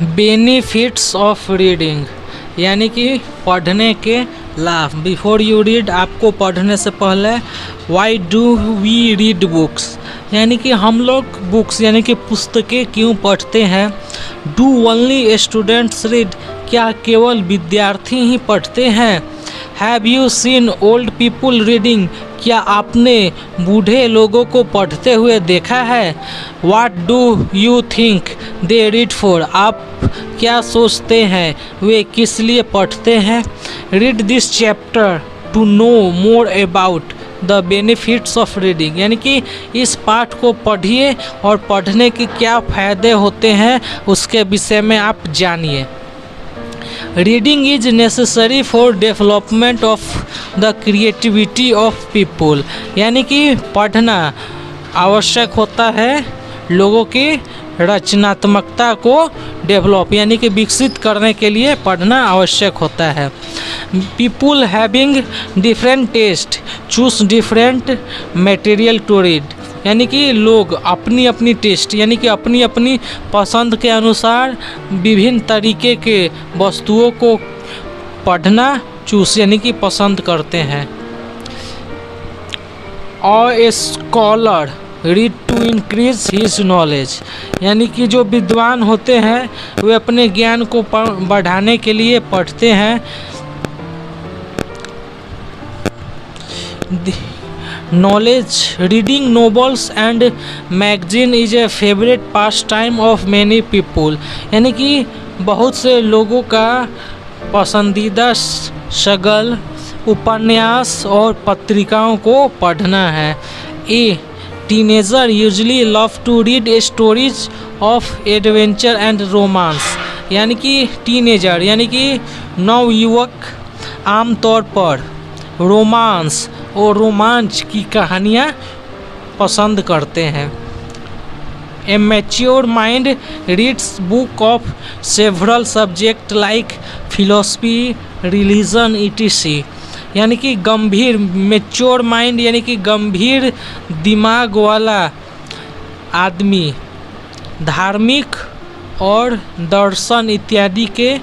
Benefits of reading यानी कि पढ़ने के लाभ। बिफोर यू रीड, आपको पढ़ने से पहले why do we read books, यानी कि हम लोग बुक्स यानी कि पुस्तकें क्यों पढ़ते हैं। डू ओनली स्टूडेंट्स रीड, क्या केवल विद्यार्थी ही पढ़ते हैं। Have you seen old people reading, क्या आपने बूढ़े लोगों को पढ़ते हुए देखा है। What do you think they read for, आप क्या सोचते हैं वे किस लिए पढ़ते हैं। Read this chapter to know more about the benefits of reading, यानी कि इस पाठ को पढ़िए और पढ़ने के क्या फ़ायदे होते हैं उसके विषय में आप जानिए। Reading is necessary for development of the creativity of people, यानी कि पढ़ना आवश्यक होता है लोगों की रचनात्मकता को डेवलप यानी कि विकसित करने के लिए पढ़ना आवश्यक होता है। People having different taste choose different material to read, यानी कि लोग अपनी अपनी टेस्ट यानी कि अपनी अपनी पसंद के अनुसार विभिन्न तरीके के वस्तुओं को पढ़ना चूज यानी कि पसंद करते हैं। और a scholar read to increase his knowledge, यानी कि जो विद्वान होते हैं वे अपने ज्ञान को बढ़ाने के लिए पढ़ते हैं। Knowledge reading novels and magazine is a favourite pass time of many people, यानी कि बहुत से लोगों का पसंदीदा शगल उपन्यास और पत्रिकाओं को पढ़ना है। A teenager usually love to read stories of adventure and romance, यानी कि टीनेजर यानी कि नवयुवक आमतौर पर रोमांस और रोमांच की कहानियाँ पसंद करते हैं। ए mature mind reads book of several subject like philosophy religion etc, यानी कि गंभीर मैच्योर माइंड यानी कि गंभीर दिमाग वाला आदमी धार्मिक और दर्शन इत्यादि के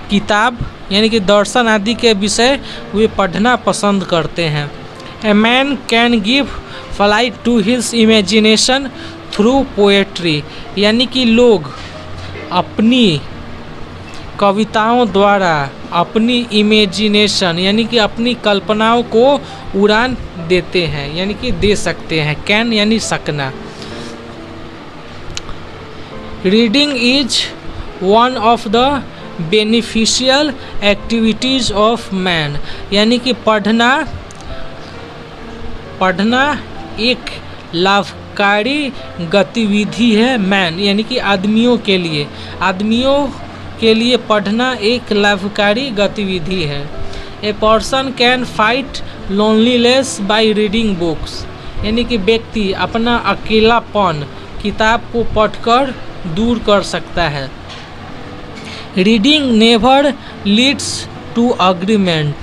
किताब यानी कि दर्शन आदि के विषय वे पढ़ना पसंद करते हैं। A man can give flight to his imagination through poetry, यानी कि लोग अपनी कविताओं द्वारा अपनी इमेजिनेशन यानी कि अपनी कल्पनाओं को उड़ान देते हैं यानी कि दे सकते हैं। कैन यानी सकना। Reading is one of the beneficial activities of man, यानी कि पढ़ना एक लाभकारी गतिविधि है। मैन यानी कि आदमियों के लिए पढ़ना एक लाभकारी गतिविधि है। A person can fight loneliness by reading books, यानी कि व्यक्ति अपना अकेलापन किताब को पढ़कर दूर कर सकता है। Reading never leads to agreement,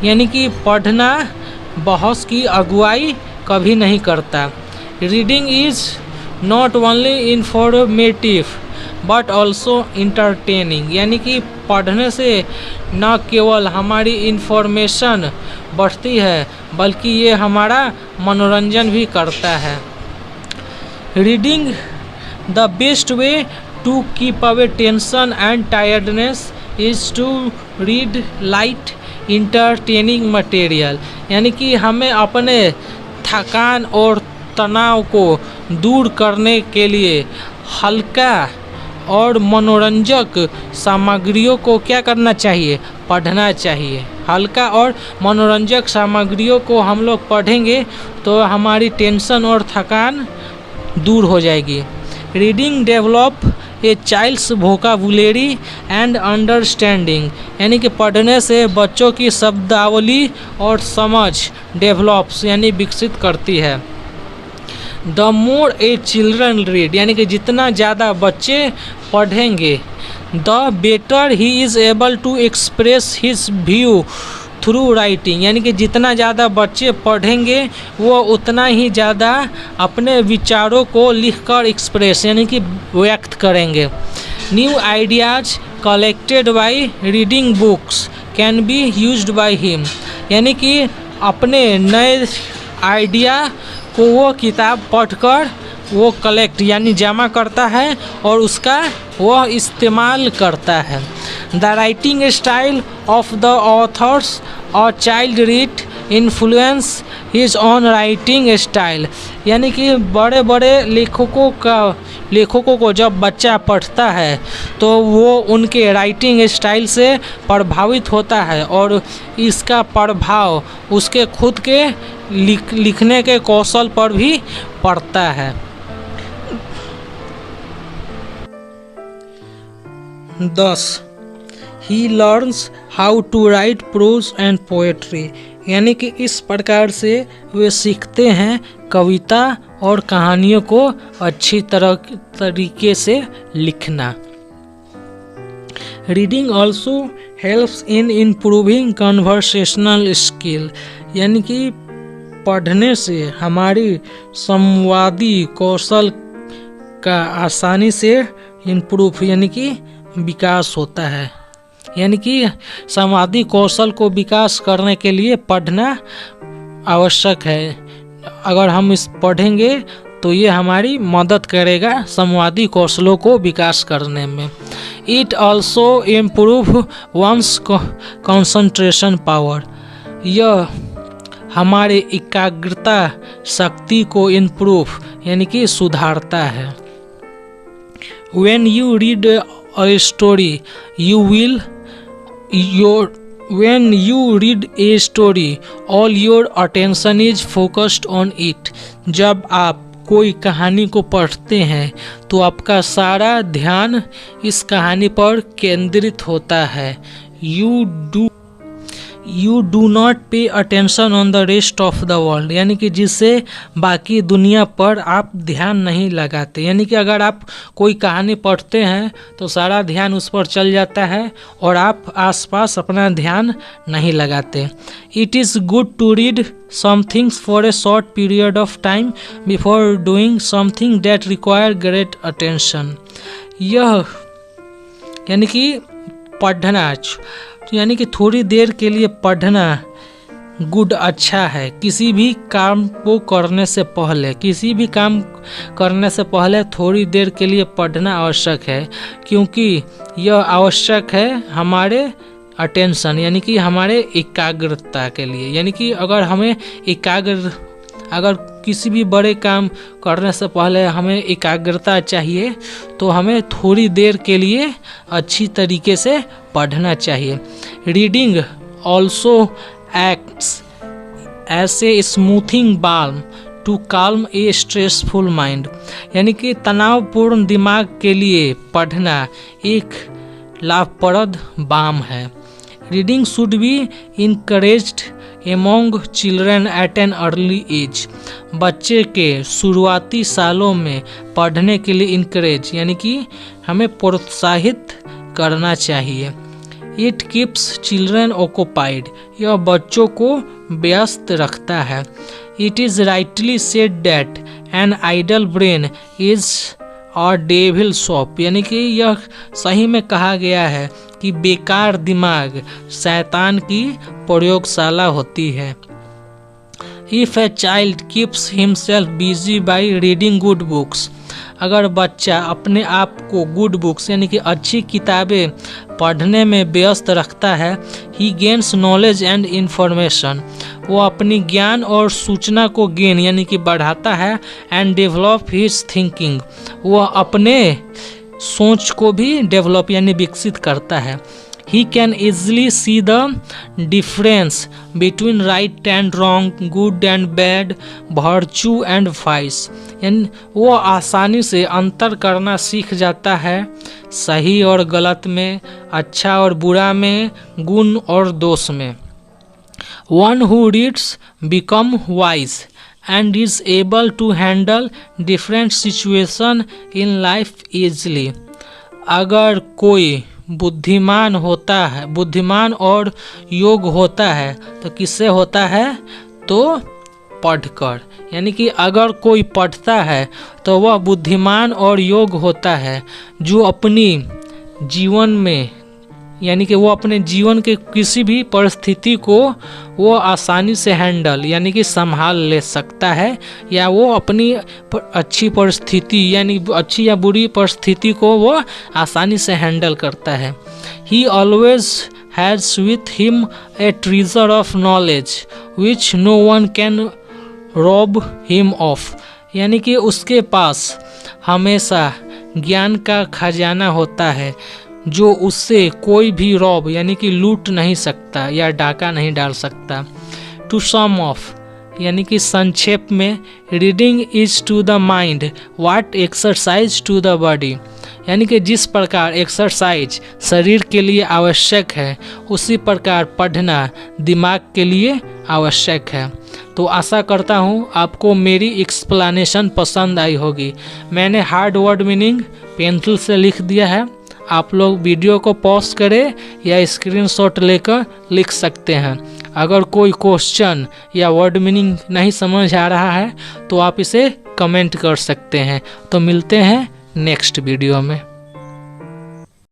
यानी कि पढ़ना बहस की अगुवाई कभी नहीं करता। Reading is not only informative but also entertaining, यानी कि पढ़ने से न केवल हमारी इन्फॉर्मेशन बढ़ती है बल्कि ये हमारा मनोरंजन भी करता है। Reading the best way to keep away tension and tiredness is to read light entertaining material, यानी कि हमें अपने थकान और तनाव को दूर करने के लिए हल्का और मनोरंजक सामग्रियों को क्या करना चाहिए, पढ़ना चाहिए। हल्का और मनोरंजक सामग्रियों को हम लोग पढ़ेंगे तो हमारी टेंशन और थकान दूर हो जाएगी। Reading develop a child's vocabulary and understanding, यानी कि पढ़ने से बच्चों की शब्दावली और समझ डेवलप्स यानी विकसित करती है। The more a children read, यानी कि जितना ज़्यादा बच्चे पढ़ेंगे the better he is able to express his view through writing, यानी कि जितना ज़्यादा बच्चे पढ़ेंगे वो उतना ही ज़्यादा अपने विचारों को लिखकर एक्सप्रेस यानी कि व्यक्त करेंगे। New ideas collected by reading books can be used by him, यानी कि अपने नए आइडिया को वो किताब पढ़कर वो कलेक्ट यानी जमा करता है और उसका वह इस्तेमाल करता है। The writing style of the authors और child read influence his own writing style, यानी कि बड़े बड़े लेखकों को जब बच्चा पढ़ता है तो वो उनके राइटिंग स्टाइल से प्रभावित होता है और इसका प्रभाव उसके खुद के लिखने के कौशल पर भी पड़ता है। 10. He learns how to write prose and poetry, यानी कि इस प्रकार से वे सीखते हैं कविता और कहानियों को अच्छी तरीके से लिखना। Reading also helps in improving conversational skill, यानी कि पढ़ने से हमारी संवादी कौशल का आसानी से इम्प्रूव यानी कि विकास होता है। यानी कि संवादी कौशल को विकास करने के लिए पढ़ना आवश्यक है। अगर हम इस पढ़ेंगे तो ये हमारी मदद करेगा संवादी कौशलों को विकास करने में। It also improve one's concentration power, यह हमारे एकाग्रता शक्ति को इम्प्रूव यानी कि सुधारता है। When you read a story, when you read a story, all your attention is focused on it. जब आप कोई कहानी को पढ़ते हैं तो आपका सारा ध्यान इस कहानी पर केंद्रित होता है। You do not pay attention on the rest of the world, यानी कि जिससे बाकी दुनिया पर आप ध्यान नहीं लगाते। यानी कि अगर आप कोई कहानी पढ़ते हैं तो सारा ध्यान उस पर चल जाता है और आप आसपास अपना ध्यान नहीं लगाते। It is good to read some things for a short period of time before doing something that require great attention, यह यानी कि पढ़ना यानी कि थोड़ी देर के लिए पढ़ना गुड अच्छा है। किसी भी काम को करने से पहले थोड़ी देर के लिए पढ़ना आवश्यक है, क्योंकि यह आवश्यक है हमारे अटेंशन यानी कि हमारे एकाग्रता के लिए। यानी कि अगर किसी भी बड़े काम करने से पहले हमें एकाग्रता चाहिए तो हमें थोड़ी देर के लिए अच्छी तरीके से पढ़ना चाहिए। Reading also acts as a smoothing balm to calm a stressful mind, यानी कि तनावपूर्ण दिमाग के लिए पढ़ना एक लाभप्रद बाम है। Reading should be encouraged among children at an early age, बच्चे के शुरुआती सालों में पढ़ने के लिए इनकरेज यानी कि हमें प्रोत्साहित करना चाहिए। इट कीप्स चिल्ड्रन ऑक्युपाइड, यह बच्चों को व्यस्त रखता है। It is rightly said that an idle brain is or devil shop, यानी कि यह सही में कहा गया है कि बेकार दिमाग शैतान की प्रयोगशाला होती है। If a child keeps himself busy by reading good books, अगर बच्चा अपने आप को गुड बुक्स यानी कि अच्छी किताबें पढ़ने में व्यस्त रखता है, ही गेन्स नॉलेज एंड इन्फॉर्मेशन, वो अपनी ज्ञान और सूचना को गेन यानी कि बढ़ाता है। एंड डेवलप हिज थिंकिंग, वह अपने सोच को भी डेवलप यानी विकसित करता है। He can easily see the difference between right and wrong, good and bad, virtue and vice, यानी वो आसानी से अंतर करना सीख जाता है सही और गलत में, अच्छा और बुरा में, गुण और दोष में। One who reads become wise and is able to handle different situation in life easily, अगर कोई बुद्धिमान और योग होता है तो किससे होता है, तो पढ़कर। यानी कि अगर कोई पढ़ता है तो वह बुद्धिमान और योग होता है, जो अपनी जीवन में, यानी कि वो अपने जीवन के किसी भी परिस्थिति को वो आसानी से हैंडल यानी कि संभाल ले सकता है, या वो अपनी अच्छी परिस्थिति यानी अच्छी या बुरी परिस्थिति को वो आसानी से हैंडल करता है। He always has with him a treasure of knowledge which no one can rob him of, यानी कि उसके पास हमेशा ज्ञान का खजाना होता है जो उससे कोई भी रॉब यानी कि लूट नहीं सकता या डाका नहीं डाल सकता। टू सम ऑफ, यानी कि संक्षेप में, reading is to the mind what exercise to the body, यानी कि जिस प्रकार एक्सरसाइज शरीर के लिए आवश्यक है उसी प्रकार पढ़ना दिमाग के लिए आवश्यक है। तो आशा करता हूँ आपको मेरी एक्सप्लेनेशन पसंद आई होगी। मैंने हार्ड वर्ड मीनिंग पेंसिल से लिख दिया है, आप लोग वीडियो को पॉज करें या स्क्रीनशॉट लेकर लिख सकते हैं। अगर कोई क्वेश्चन या वर्ड मीनिंग नहीं समझ आ रहा है तो आप इसे कमेंट कर सकते हैं। तो मिलते हैं नेक्स्ट वीडियो में।